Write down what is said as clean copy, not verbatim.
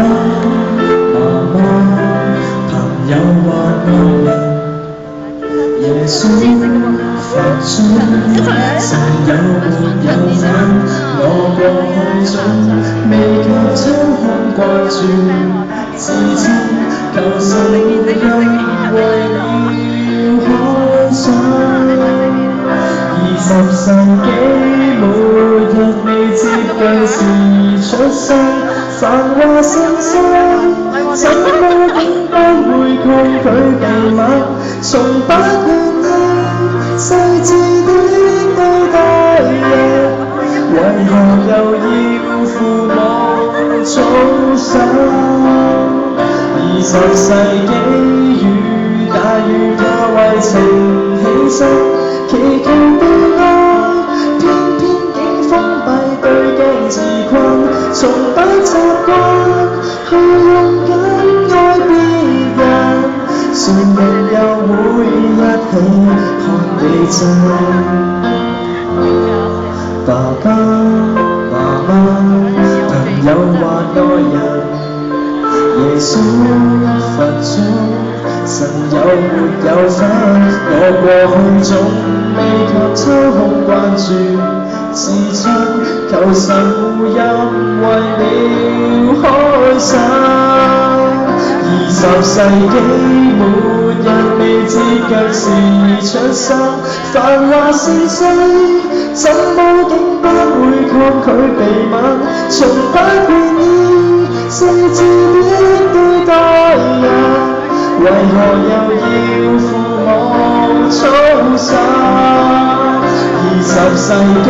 爸媽媽朋友或愛人，耶穌佛祖，神有沒有份？我過去總未及抽空關注，自親求神因為了開心。20世紀末日未接近時出生，繁華盛世，怎麼竟不會抗拒秘密？從不願意細緻的對待人，為何又要父母操心？20世紀與大雨也為情犧牲，祈求被愛，偏偏竟封閉對鏡自困，從不習慣去用緊愛別人，誰人又會一起看地震？爸爸媽媽朋友或愛人，耶穌佛祖，神有沒有份？我過去總未及抽空關注，自親求神護蔭，為了開心。20世紀末日未接近時出生，繁華盛世，怎麼竟不會抗拒秘密？從不願意細緻的對待人，為何又要父母操心？20世紀